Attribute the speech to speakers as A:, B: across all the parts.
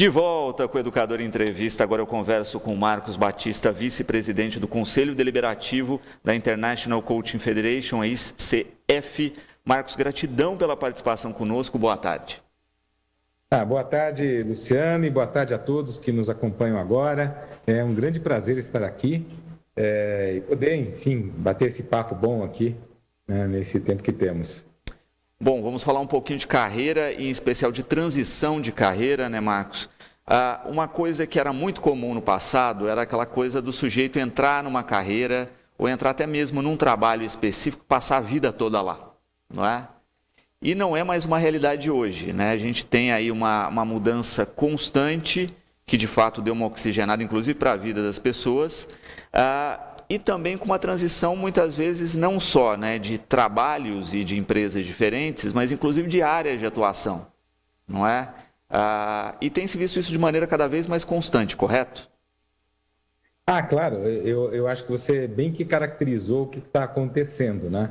A: De volta com o Educador em Entrevista, agora eu converso com o Marcos Batista, vice-presidente do Conselho Deliberativo da International Coaching Federation, a ICF. Marcos, gratidão pela participação conosco, boa tarde.
B: Boa tarde, Luciano, e boa tarde a todos que nos acompanham agora. É um grande prazer estar aqui e poder, enfim, bater esse papo bom aqui, né, nesse tempo que temos.
A: Bom, vamos falar um pouquinho de carreira, e em especial de transição de carreira, né, Marcos? Uma coisa que era muito comum no passado era aquela coisa do sujeito entrar numa carreira ou entrar até mesmo num trabalho específico, passar a vida toda lá, não é? E não é mais uma realidade hoje, né? A gente tem aí uma mudança constante, que de fato deu uma oxigenada, inclusive para a vida das pessoas, e também com uma transição, muitas vezes, não só, né, de trabalhos e de empresas diferentes, mas inclusive de áreas de atuação, não é? E tem se visto isso de maneira cada vez mais constante, correto?
B: Claro, eu acho que você bem que caracterizou o que está acontecendo, né?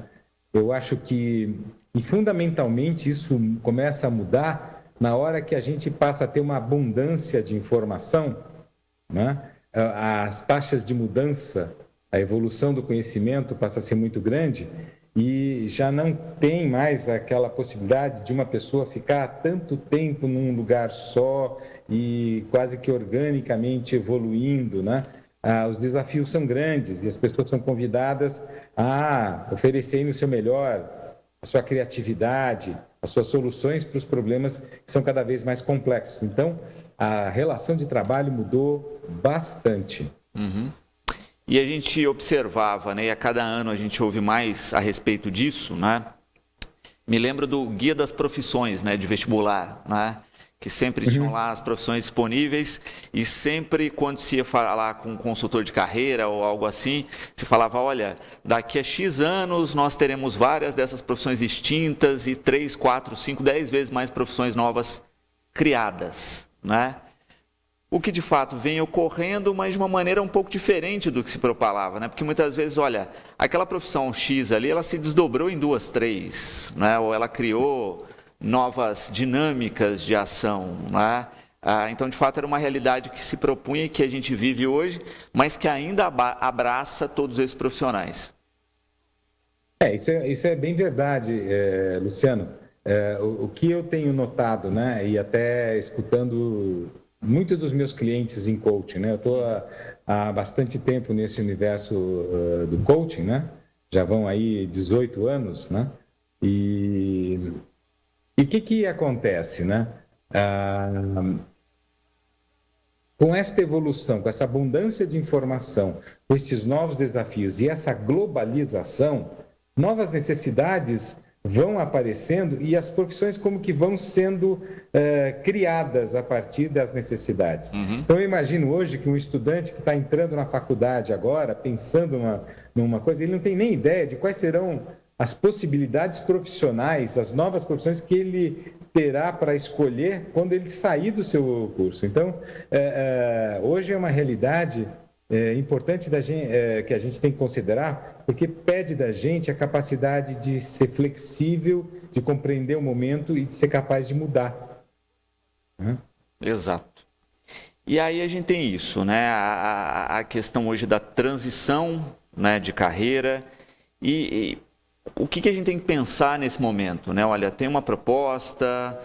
B: Eu acho que, e fundamentalmente, isso começa a mudar na hora que a gente passa a ter uma abundância de informação, né? As taxas de mudança, a evolução do conhecimento passa a ser muito grande e já não tem mais aquela possibilidade de uma pessoa ficar tanto tempo num lugar só e quase que organicamente evoluindo, né? Os desafios são grandes e as pessoas são convidadas a oferecerem o seu melhor, a sua criatividade, as suas soluções para os problemas que são cada vez mais complexos. Então, a relação de trabalho mudou bastante.
A: Uhum. E a gente observava, né, e a cada ano a gente ouve mais a respeito disso, né? Me lembro do Guia das Profissões, né, de vestibular, né? Que sempre tinham lá as profissões disponíveis e sempre quando se ia falar com um consultor de carreira ou algo assim, se falava, olha, daqui a X anos nós teremos várias dessas profissões extintas e 3, 4, 5, 10 vezes mais profissões novas criadas, né? O que de fato vem ocorrendo, mas de uma maneira um pouco diferente do que se propalava, né? Porque muitas vezes, olha, aquela profissão X ali, ela se desdobrou em 2, 3, né? Ou ela criou novas dinâmicas de ação, né? Então, de fato, era uma realidade que se propunha e que a gente vive hoje, mas que ainda abraça todos esses profissionais.
B: Isso é bem verdade, Luciano. O que eu tenho notado, né, e até escutando muitos dos meus clientes em coaching, né? Eu estou há bastante tempo nesse universo do coaching, né? Já vão aí 18 anos, né? E o que acontece, né? Com esta evolução, com essa abundância de informação, com estes novos desafios e essa globalização, novas necessidades vão aparecendo e as profissões como que vão sendo criadas a partir das necessidades. Então, eu imagino hoje que um estudante que está entrando na faculdade agora, pensando numa coisa, ele não tem nem ideia de quais serão as possibilidades profissionais, as novas profissões que ele terá para escolher quando ele sair do seu curso. Então, hoje é uma realidade importante que a gente tem que considerar, porque pede da gente a capacidade de ser flexível, de compreender o momento e de ser capaz de mudar.
A: Exato. E aí a gente tem isso, né? A questão hoje da transição, né, de carreira e o que a gente tem que pensar nesse momento, né? Olha, tem uma proposta,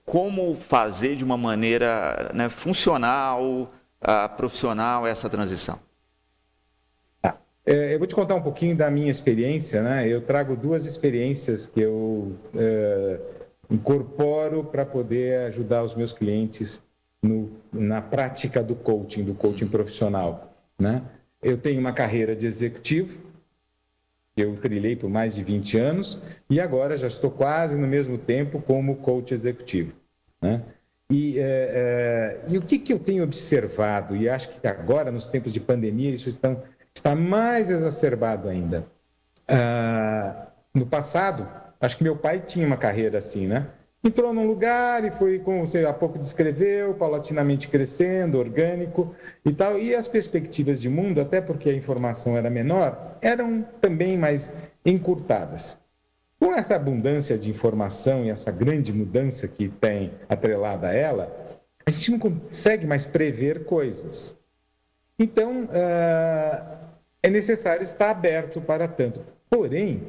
A: como fazer de uma maneira, né, funcional, profissional essa transição?
B: Eu vou te contar um pouquinho da minha experiência, né? Eu trago 2 experiências que eu incorporo para poder ajudar os meus clientes na prática do coaching profissional, né? Eu tenho uma carreira de executivo, eu trilhei por mais de 20 anos e agora já estou quase no mesmo tempo como coach executivo, né? E o que eu tenho observado, e acho que agora, nos tempos de pandemia, isso está mais exacerbado ainda. No passado, acho que meu pai tinha uma carreira assim, né? Entrou num lugar e foi, como você há pouco descreveu, paulatinamente crescendo, orgânico e tal. E as perspectivas de mundo, até porque a informação era menor, eram também mais encurtadas. com essa abundância de informação e essa grande mudança que tem atrelada a ela, a gente não consegue mais prever coisas. Então, é necessário estar aberto para tanto. Porém,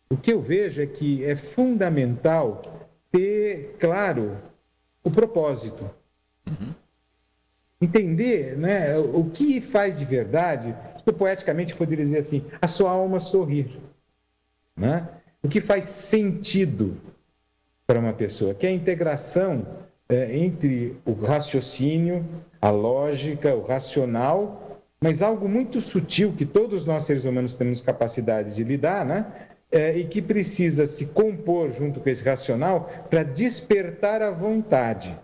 B: o que eu vejo é que é fundamental ter claro o propósito. Entender, né, o que faz de verdade, eu poeticamente poderia dizer assim, a sua alma sorrir. Né? O que faz sentido para uma pessoa, que é a integração entre o raciocínio, a lógica, o racional, mas algo muito sutil que todos nós seres humanos temos capacidade de lidar, né? E que precisa se compor junto com esse racional para despertar a vontade.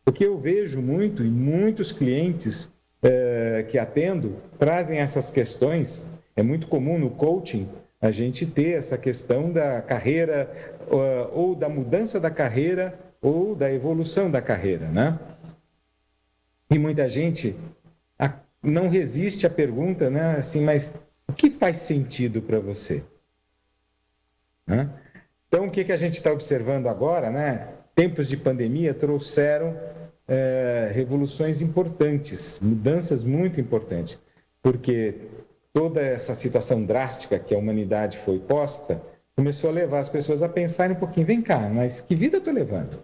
B: O que eu vejo muito, e muitos clientes que atendo trazem essas questões, é muito comum no coaching a gente ter essa questão da carreira, ou da mudança da carreira, ou da evolução da carreira, né? E muita gente não resiste à pergunta, né? Assim, mas o que faz sentido para você? Né? Então, o que a gente está observando agora, né? Tempos de pandemia trouxeram revoluções importantes, mudanças muito importantes, porque toda essa situação drástica que a humanidade foi posta começou a levar as pessoas a pensarem um pouquinho, vem cá, mas que vida eu estou levando?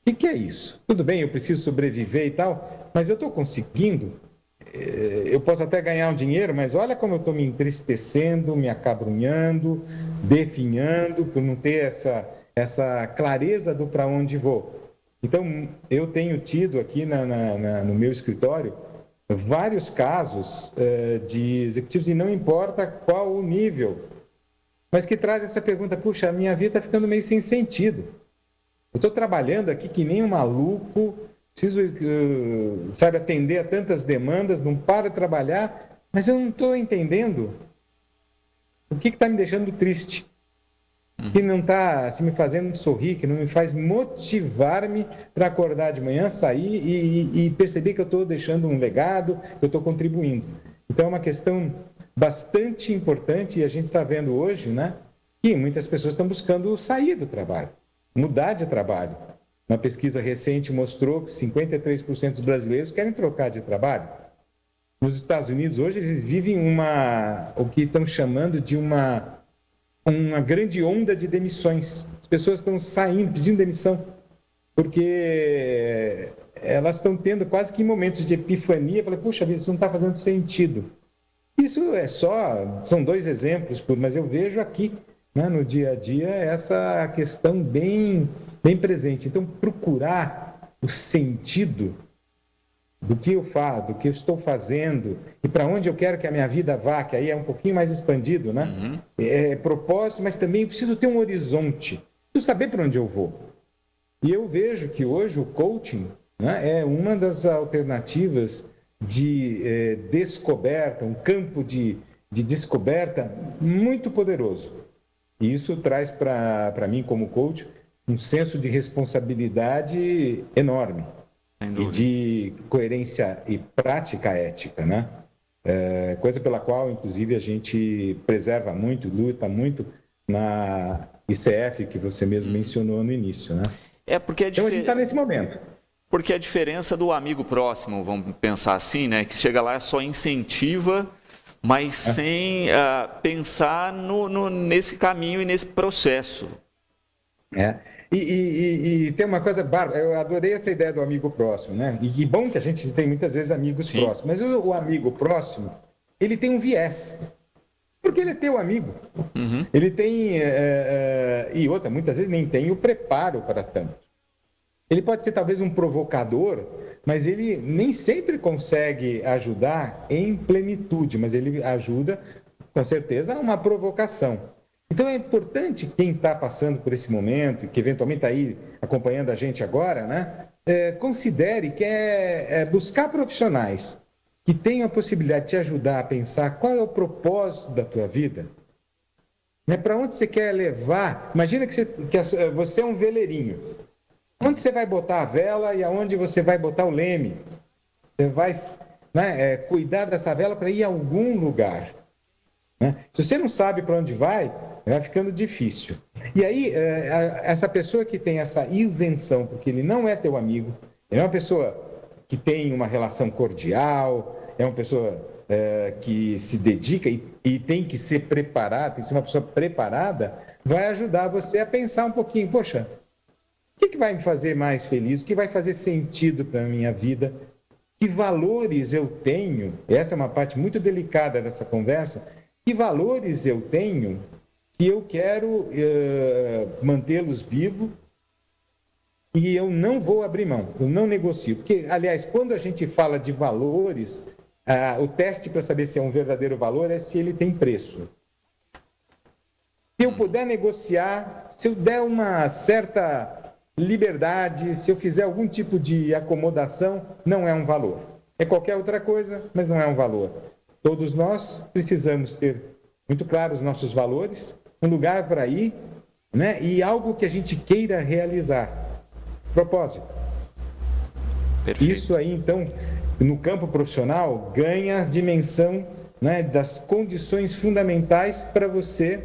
B: O que é isso? Tudo bem, eu preciso sobreviver e tal, mas eu estou conseguindo? Eu posso até ganhar um dinheiro, mas olha como eu estou me entristecendo, me acabrunhando, definhando, por não ter essa clareza do para onde vou. Então, eu tenho tido aqui no meu escritório vários casos de executivos, e não importa qual o nível, mas que traz essa pergunta, puxa, a minha vida está ficando meio sem sentido. Eu estou trabalhando aqui que nem um maluco, preciso, atender a tantas demandas, não paro de trabalhar, mas eu não estou entendendo o que está me deixando triste, que não está me fazendo sorrir, que não me faz motivar-me para acordar de manhã, sair e perceber que eu estou deixando um legado, que eu estou contribuindo. Então, é uma questão bastante importante, e a gente está vendo hoje, né, que muitas pessoas estão buscando sair do trabalho, mudar de trabalho. Uma pesquisa recente mostrou que 53% dos brasileiros querem trocar de trabalho. Nos Estados Unidos, hoje, eles vivem o que estão chamando de uma grande onda de demissões. As pessoas estão saindo, pedindo demissão, porque elas estão tendo quase que momentos de epifania, falam, puxa vida, isso não está fazendo sentido. Isso são 2 exemplos, mas eu vejo aqui, né, no dia a dia, essa questão bem presente. Então, procurar o sentido do que eu faço, do que eu estou fazendo e para onde eu quero que a minha vida vá, que aí é um pouquinho mais expandido, né? É propósito, mas também eu preciso ter um horizonte, preciso saber para onde eu vou. E eu vejo que hoje o coaching, né, é uma das alternativas de descoberta, um campo de descoberta muito poderoso. E isso traz para mim, como coach, um senso de responsabilidade enorme. E de coerência e prática ética, né? Coisa pela qual, inclusive, a gente preserva muito, luta muito na ICF, que você mesmo mencionou no início, né? Então, a gente está nesse momento.
A: Porque a diferença do amigo próximo, vamos pensar assim, né? Que chega lá, só incentiva, mas sem pensar nesse caminho e nesse processo.
B: E tem uma coisa, Bárbara, eu adorei essa ideia do amigo próximo, né? E que bom que a gente tem muitas vezes amigos próximos, mas o amigo próximo, ele tem um viés, porque ele é teu amigo. Ele tem, e outra, muitas vezes nem tem o preparo para tanto. Ele pode ser talvez um provocador, mas ele nem sempre consegue ajudar em plenitude, mas ele ajuda, com certeza, a uma provocação. Então, é importante quem está passando por esse momento, que eventualmente está aí acompanhando a gente agora, né? Considere que buscar profissionais que tenham a possibilidade de te ajudar a pensar qual é o propósito da tua vida, né? Para onde você quer levar. Imagina que você é um veleirinho. Onde você vai botar a vela e aonde você vai botar o leme? Você vai, né, cuidar dessa vela para ir a algum lugar. Né? Se você não sabe para onde vai, vai ficando difícil. E aí, essa pessoa que tem essa isenção, porque ele não é teu amigo, ele é uma pessoa que tem uma relação cordial, é uma pessoa que se dedica e tem que ser preparada, tem que ser uma pessoa preparada, vai ajudar você a pensar um pouquinho, poxa, o que vai me fazer mais feliz? O que vai fazer sentido para a minha vida? Que valores eu tenho? Essa é uma parte muito delicada dessa conversa. Que valores eu tenho que eu quero mantê-los vivos e eu não vou abrir mão, eu não negocio. Porque, aliás, quando a gente fala de valores, o teste para saber se é um verdadeiro valor é se ele tem preço. Se eu puder negociar, se eu der uma certa liberdade, se eu fizer algum tipo de acomodação, não é um valor. É qualquer outra coisa, mas não é um valor. Todos nós precisamos ter muito claros os nossos valores, um lugar para ir, né? E algo que a gente queira realizar. Propósito. Perfeito. Isso aí, então, no campo profissional, ganha a dimensão, né, das condições fundamentais para você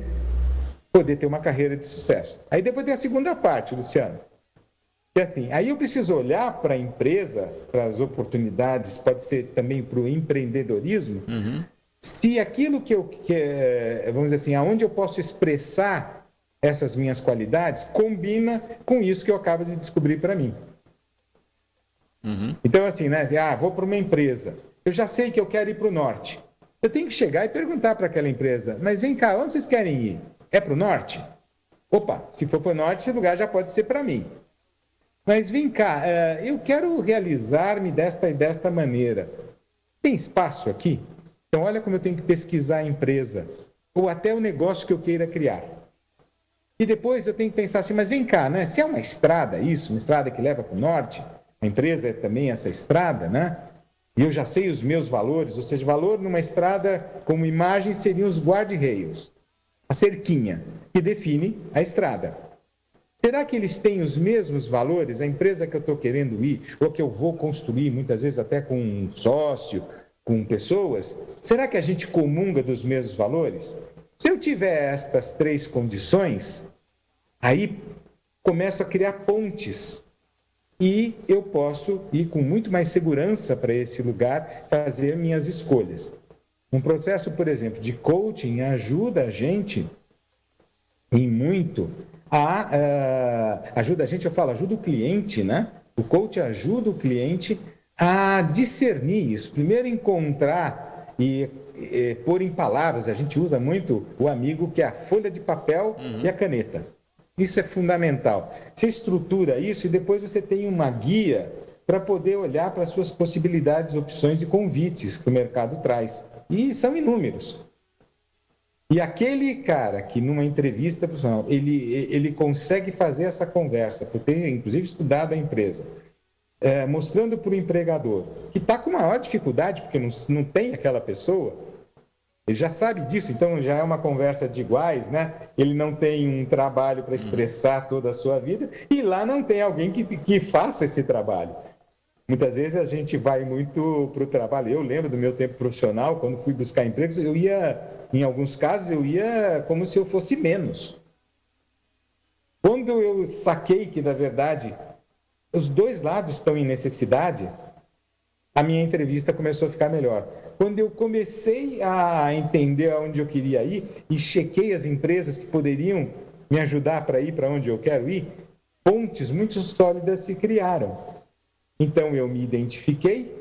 B: poder ter uma carreira de sucesso. Aí depois tem a segunda parte, Luciano. Que assim, aí eu preciso olhar para a empresa, para as oportunidades, pode ser também para o empreendedorismo, se aquilo que eu vamos dizer assim, aonde eu posso expressar essas minhas qualidades, combina com isso que eu acabo de descobrir para mim. Então, assim, né? Vou para uma empresa. Eu já sei que eu quero ir para o norte. Eu tenho que chegar e perguntar para aquela empresa, mas vem cá, onde vocês querem ir? É para o norte? Opa, se for para o norte, esse lugar já pode ser para mim. Mas vem cá, eu quero realizar-me desta maneira. Tem espaço aqui? Então, olha como eu tenho que pesquisar a empresa, ou até o negócio que eu queira criar. E depois eu tenho que pensar assim, mas vem cá, né? Se é uma estrada isso, uma estrada que leva para o norte, a empresa é também essa estrada, né? E eu já sei os meus valores, ou seja, valor numa estrada como imagem seriam os guardrails, a cerquinha, que define a estrada. Será que eles têm os mesmos valores? A empresa que eu estou querendo ir, ou que eu vou construir, muitas vezes até com um sócio, com pessoas, será que a gente comunga dos mesmos valores? Se eu tiver estas três condições, aí começo a criar pontes e eu posso ir com muito mais segurança para esse lugar, fazer minhas escolhas. Um processo, por exemplo, de coaching ajuda a gente em muito ajuda a gente, ajuda o cliente, né? O coach ajuda o cliente a discernir isso. Primeiro encontrar e pôr em palavras, a gente usa muito o amigo que é a folha de papel e a caneta. Isso é fundamental. Você estrutura isso e depois você tem uma guia para poder olhar para as suas possibilidades, opções e convites que o mercado traz. E são inúmeros. E aquele cara que numa entrevista profissional, ele consegue fazer essa conversa, por ter inclusive estudado a empresa, mostrando para o empregador que está com maior dificuldade, porque não tem aquela pessoa, ele já sabe disso, então já é uma conversa de iguais, né? Ele não tem um trabalho para expressar toda a sua vida, e lá não tem alguém que faça esse trabalho. Muitas vezes a gente vai muito para o trabalho. Eu lembro do meu tempo profissional, quando fui buscar empregos, em alguns casos, eu ia como se eu fosse menos. Quando eu saquei que, na verdade, os dois lados estão em necessidade, a minha entrevista começou a ficar melhor. Quando eu comecei a entender aonde eu queria ir e chequei as empresas que poderiam me ajudar para ir para onde eu quero ir, pontes muito sólidas se criaram. Então, eu me identifiquei,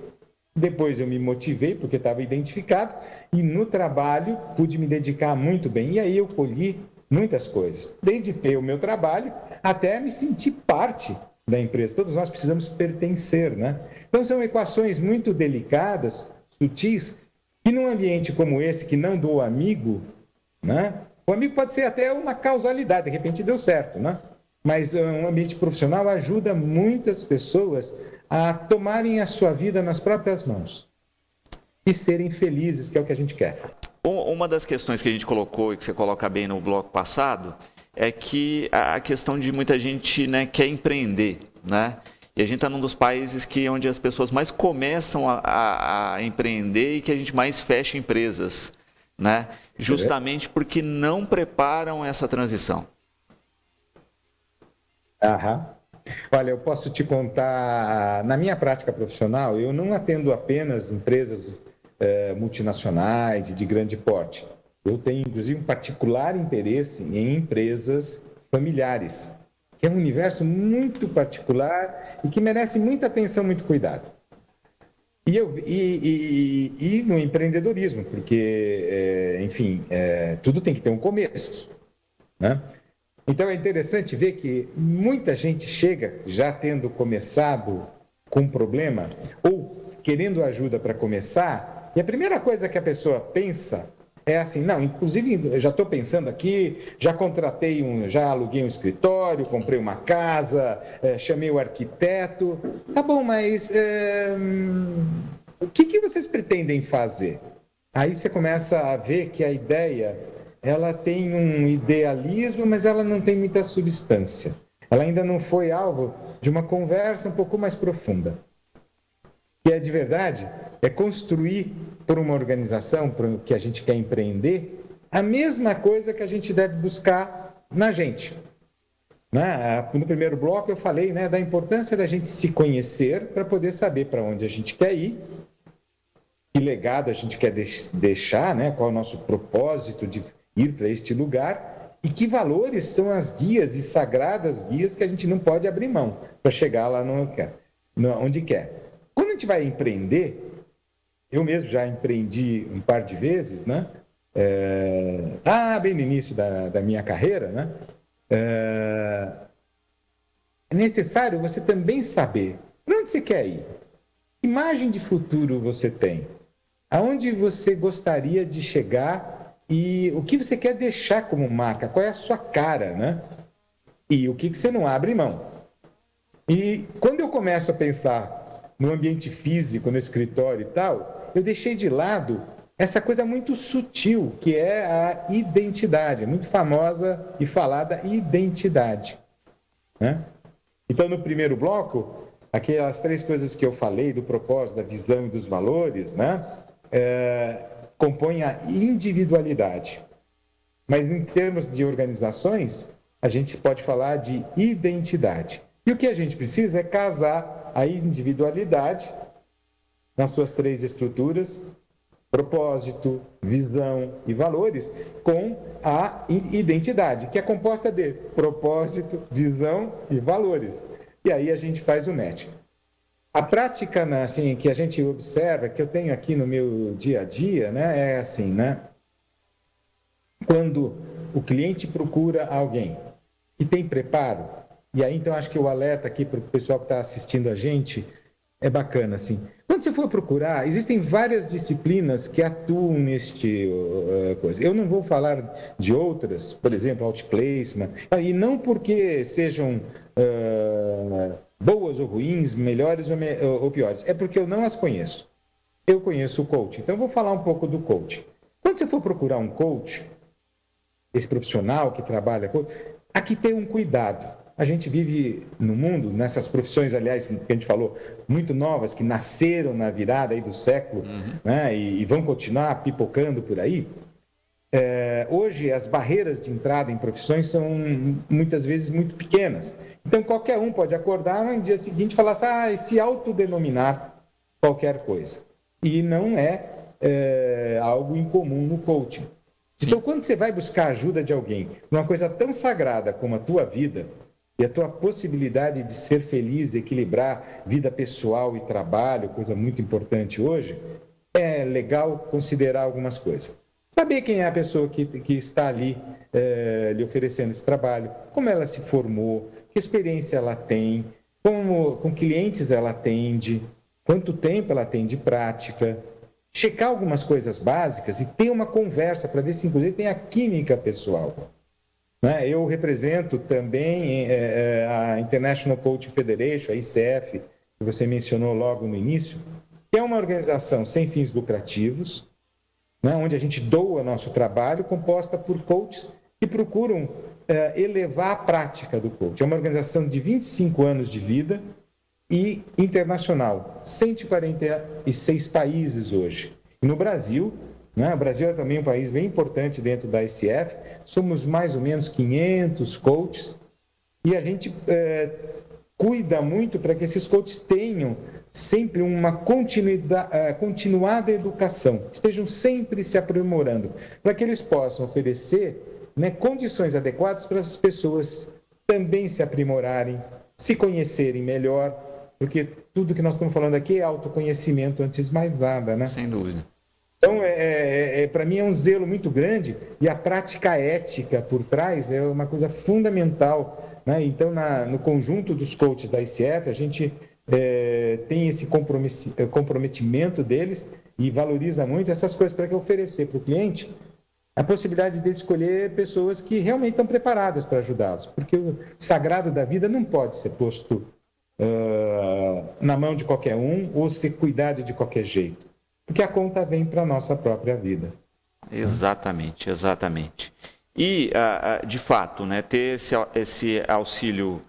B: depois eu me motivei, porque estava identificado, e no trabalho pude me dedicar muito bem. E aí eu colhi muitas coisas, desde ter o meu trabalho até me sentir parte da empresa. Todos nós precisamos pertencer, né? Então, são equações muito delicadas, sutis, que num ambiente como esse, que não do amigo, né? O amigo pode ser até uma causalidade, de repente deu certo, né? Mas um ambiente profissional ajuda muitas pessoas a tomarem a sua vida nas próprias mãos e serem felizes, que é o que a gente quer.
A: Uma das questões que a gente colocou e que você coloca bem no bloco passado é que a questão de muita gente, né, quer empreender, né? E a gente está num dos países onde as pessoas mais começam a empreender e que a gente mais fecha empresas. né? Justamente porque não preparam essa transição.
B: Aham. Olha, eu posso te contar, na minha prática profissional, eu não atendo apenas empresas multinacionais e de grande porte. Eu tenho, inclusive, um particular interesse em empresas familiares, que é um universo muito particular e que merece muita atenção, muito cuidado. E no empreendedorismo, porque, enfim, tudo tem que ter um começo, né? Então é interessante ver que muita gente chega já tendo começado com um problema ou querendo ajuda para começar, e a primeira coisa que a pessoa pensa é assim, não, inclusive eu já estou pensando aqui, já aluguei um escritório, comprei uma casa, chamei o arquiteto, tá bom, mas o que vocês pretendem fazer? Aí você começa a ver que a ideia, ela tem um idealismo, mas ela não tem muita substância. Ela ainda não foi alvo de uma conversa um pouco mais profunda. Que é de verdade, é construir por uma organização, por que a gente quer empreender, a mesma coisa que a gente deve buscar na gente. No primeiro bloco eu falei, né, da importância da gente se conhecer para poder saber para onde a gente quer ir, que legado a gente quer deixar, né, qual é o nosso propósito de ir para este lugar e que valores são as guias e sagradas guias que a gente não pode abrir mão para chegar lá onde quer. Quando a gente vai empreender, eu mesmo já empreendi um par de vezes, né? Bem no início da minha carreira, né? É necessário você também saber para onde você quer ir, que imagem de futuro você tem, aonde você gostaria de chegar e o que você quer deixar como marca, qual é a sua cara, né? E o que você não abre mão. E quando eu começo a pensar no ambiente físico, no escritório e tal, eu deixei de lado essa coisa muito sutil, que é a identidade, muito famosa e falada identidade, né? Então, no primeiro bloco, aquelas 3 coisas que eu falei, do propósito, da visão e dos valores, né, compõem a individualidade. Mas, em termos de organizações, a gente pode falar de identidade. E o que a gente precisa é casar a individualidade nas suas 3 estruturas, propósito, visão e valores, com a identidade, que é composta de propósito, visão e valores. E aí a gente faz o match. A prática, assim, que a gente observa, que eu tenho aqui no meu dia a dia, né, é assim, né? Quando o cliente procura alguém que tem preparo, e aí então acho que o alerta aqui para o pessoal que está assistindo a gente é bacana, assim. Quando você for procurar, existem várias disciplinas que atuam neste coisa. Eu não vou falar de outras, por exemplo, outplacement, e não porque sejam boas ou ruins, melhores ou piores, é porque eu não as conheço. Eu conheço o coach, então eu vou falar um pouco do coach. Quando você for procurar um coach, esse profissional que trabalha, aqui tem um cuidado. A gente vive no mundo, nessas profissões, aliás, que a gente falou, muito novas, que nasceram na virada aí do século, né, e vão continuar pipocando por aí. Hoje, as barreiras de entrada em profissões são, muitas vezes, muito pequenas. Então, qualquer um pode acordar no dia seguinte e falar assim, se autodenominar qualquer coisa. E não é algo incomum no coaching. Então, quando você vai buscar a ajuda de alguém, numa coisa tão sagrada como a tua vida, e a tua possibilidade de ser feliz, equilibrar vida pessoal e trabalho, coisa muito importante hoje, é legal considerar algumas coisas. Saber quem é a pessoa que está ali lhe oferecendo esse trabalho, como ela se formou, que experiência ela tem, com clientes ela atende, quanto tempo ela tem de prática, checar algumas coisas básicas e ter uma conversa para ver se, inclusive, tem a química pessoal. Eu represento também a International Coaching Federation, a ICF, que você mencionou logo no início, que é uma organização sem fins lucrativos, onde a gente doa nosso trabalho, composta por coaches que procuram elevar a prática do coaching. É uma organização de 25 anos de vida e internacional, 146 países hoje. E no Brasil, né? O Brasil é também um país bem importante dentro da ICF, somos mais ou menos 500 coaches, e a gente cuida muito para que esses coaches tenham sempre uma continuada educação, estejam sempre se aprimorando, para que eles possam oferecer, né, condições adequadas para as pessoas também se aprimorarem, se conhecerem melhor, porque tudo que nós estamos falando aqui é autoconhecimento antes de mais nada, né?
A: Sem dúvida.
B: Então, para mim é um zelo muito grande, e a prática ética por trás é uma coisa fundamental, né? Então, no conjunto dos coaches da ICF, a gente tem esse comprometimento deles e valoriza muito essas coisas para que oferecer para o cliente a possibilidade de escolher pessoas que realmente estão preparadas para ajudá-los, porque o sagrado da vida não pode ser posto na mão de qualquer um ou ser cuidado de qualquer jeito, porque a conta vem para a nossa própria vida.
A: Exatamente, exatamente. E, de fato, né, ter esse auxílio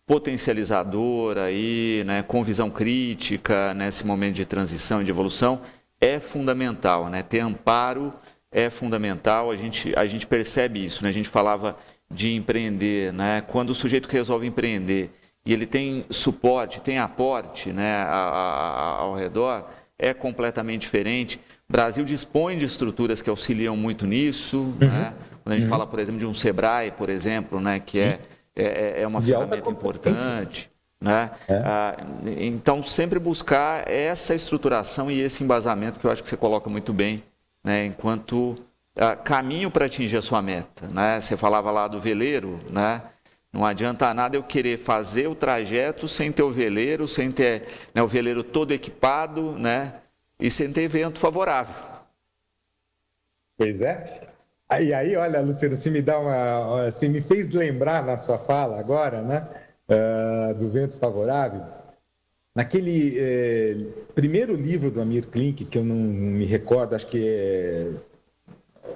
A: potencializador aí, né, com visão crítica nesse momento de transição e de evolução é fundamental, né? Ter amparo é fundamental, a gente percebe isso, né? A gente falava de empreender, né? Quando o sujeito resolve empreender e ele tem suporte, tem aporte, né, ao redor, é completamente diferente. O Brasil dispõe de estruturas que auxiliam muito nisso, né? Quando a gente fala, por exemplo, de um Sebrae, por exemplo, né, que é uma ferramenta importante, né? Então, sempre buscar essa estruturação e esse embasamento que eu acho que você coloca muito bem, né, enquanto caminho para atingir a sua meta, né? Você falava lá do veleiro, né? Não adianta nada eu querer fazer o trajeto sem ter o veleiro, sem ter, né, o veleiro todo equipado, né, e sem ter vento favorável.
B: Pois é. E aí, olha, Luciano, você me fez lembrar na sua fala agora, né, do vento favorável. Naquele primeiro livro do Amir Klink, que eu não me recordo, acho que é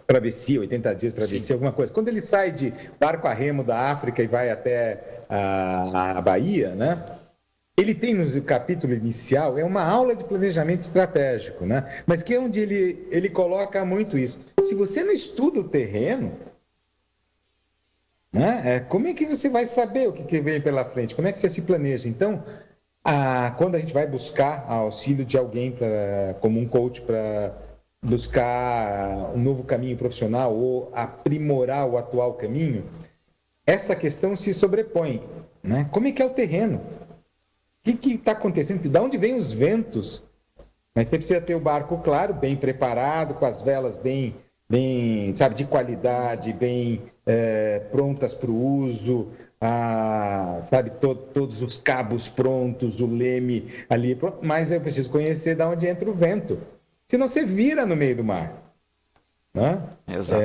B: Travessia, 80 dias de travessia, sim, alguma coisa. Quando ele sai de barco a remo da África e vai até a Bahia, né? Ele tem no capítulo inicial, é uma aula de planejamento estratégico, né? Mas que é onde ele coloca muito isso. Se você não estuda o terreno, né, como é que você vai saber o que vem pela frente? Como é que você se planeja? Então, quando a gente vai buscar auxílio de alguém como um coach para buscar um novo caminho profissional ou aprimorar o atual caminho, essa questão se sobrepõe, né? Como é que é o terreno? O que está acontecendo? De onde vêm os ventos? Mas você precisa ter o barco, claro, bem preparado, com as velas bem sabe, de qualidade, bem prontas para o uso, sabe, todos os cabos prontos, o leme ali, mas eu preciso conhecer de onde entra o vento. Senão você vira no meio do mar. Né?
A: Exato.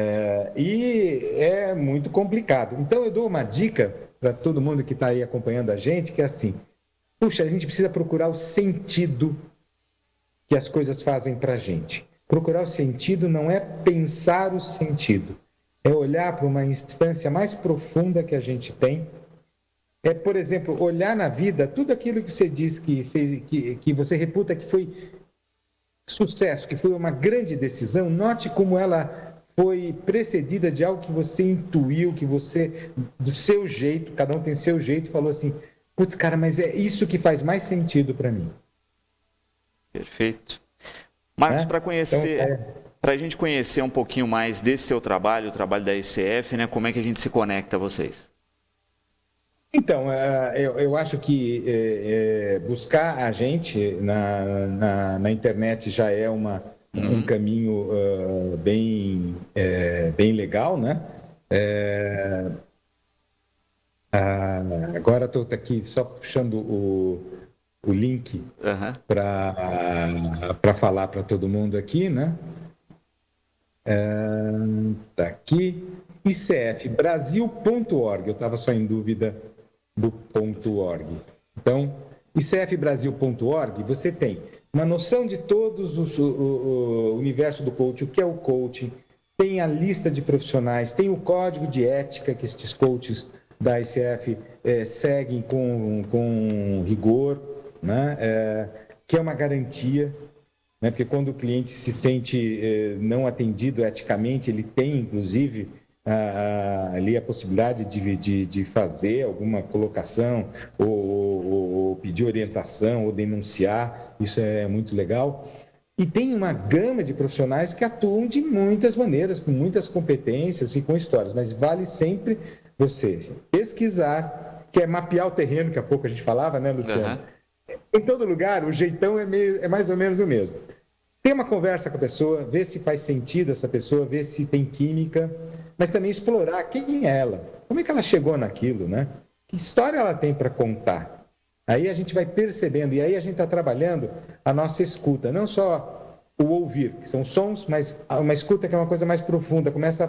B: E é muito complicado. Então, eu dou uma dica para todo mundo que está aí acompanhando a gente, que é assim, puxa, a gente precisa procurar o sentido que as coisas fazem para a gente. Procurar o sentido não é pensar o sentido, é olhar para uma instância mais profunda que a gente tem. É, por exemplo, olhar na vida tudo aquilo que você diz que você reputa que foi sucesso, que foi uma grande decisão, note como ela foi precedida de algo que você intuiu, que você, do seu jeito, cada um tem seu jeito, falou assim, putz, cara, mas é isso que faz mais sentido para mim.
A: Perfeito. Marcos, para conhecer, então, para a gente conhecer um pouquinho mais desse seu trabalho, o trabalho da ICF, né, como é que a gente se conecta a vocês?
B: Então, eu acho que buscar a gente na internet já é um caminho bem legal, né? Agora estou aqui só puxando o link para falar para todo mundo aqui, né? Tá aqui, icfbrasil.org, eu estava só em dúvida do .org. Então, icfbrasil.org, você tem uma noção de todos o universo do coaching, o que é o coaching, tem a lista de profissionais, tem o código de ética que estes coaches da ICF seguem com rigor, né? Que é uma garantia. né? Porque quando o cliente se sente não atendido eticamente, ele tem, inclusive, ali a possibilidade de fazer alguma colocação ou pedir orientação ou denunciar. Isso é muito legal. E tem uma gama de profissionais que atuam de muitas maneiras, com muitas competências e com histórias, mas vale sempre você pesquisar, que é mapear o terreno, que há pouco a gente falava, né, Luciano? Uhum. Em todo lugar, o jeitão é mais ou menos o mesmo. Ter uma conversa com a pessoa, ver se faz sentido essa pessoa, ver se tem química, mas também explorar quem é ela, como é que ela chegou naquilo, né? Que história ela tem para contar. Aí a gente vai percebendo, e aí a gente está trabalhando a nossa escuta, não só o ouvir, que são sons, mas uma escuta que é uma coisa mais profunda, começa a,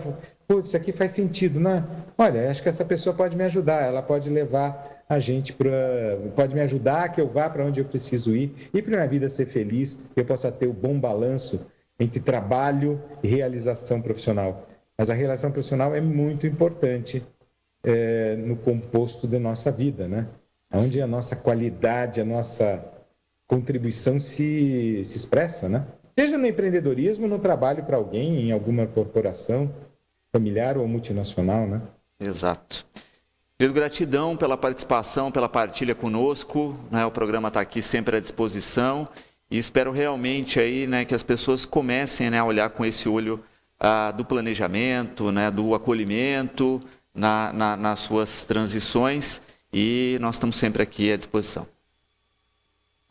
B: putz, isso aqui faz sentido, né? Olha, acho que essa pessoa pode me ajudar, ela pode levar a gente pode me ajudar a que eu vá para onde eu preciso ir, e para minha vida ser feliz, que eu possa ter o bom balanço entre trabalho e realização profissional. Mas a realização profissional é muito importante no composto da nossa vida, né? Onde a nossa qualidade, a nossa contribuição se expressa, né? Seja no empreendedorismo, no trabalho para alguém, em alguma corporação familiar ou multinacional, né?
A: Exato. Querido, gratidão pela participação, pela partilha conosco, né? O programa está aqui sempre à disposição e espero realmente aí, né, que as pessoas comecem, né, a olhar com esse olho do planejamento, né, do acolhimento nas suas transições. E nós estamos sempre aqui à disposição.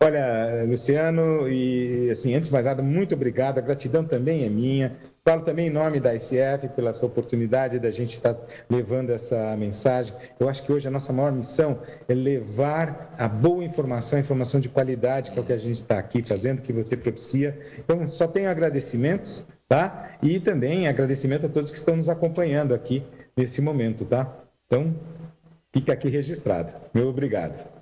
B: Olha, Luciano, e assim, antes de mais nada, muito obrigado. A gratidão também é minha. Falo também em nome da ICF pela essa oportunidade da gente estar levando essa mensagem. Eu acho que hoje a nossa maior missão é levar a boa informação, a informação de qualidade, que é o que a gente está aqui fazendo, que você propicia. Então, só tenho agradecimentos, tá? E também agradecimento a todos que estão nos acompanhando aqui nesse momento, tá? Então, fica aqui registrado. Meu obrigado.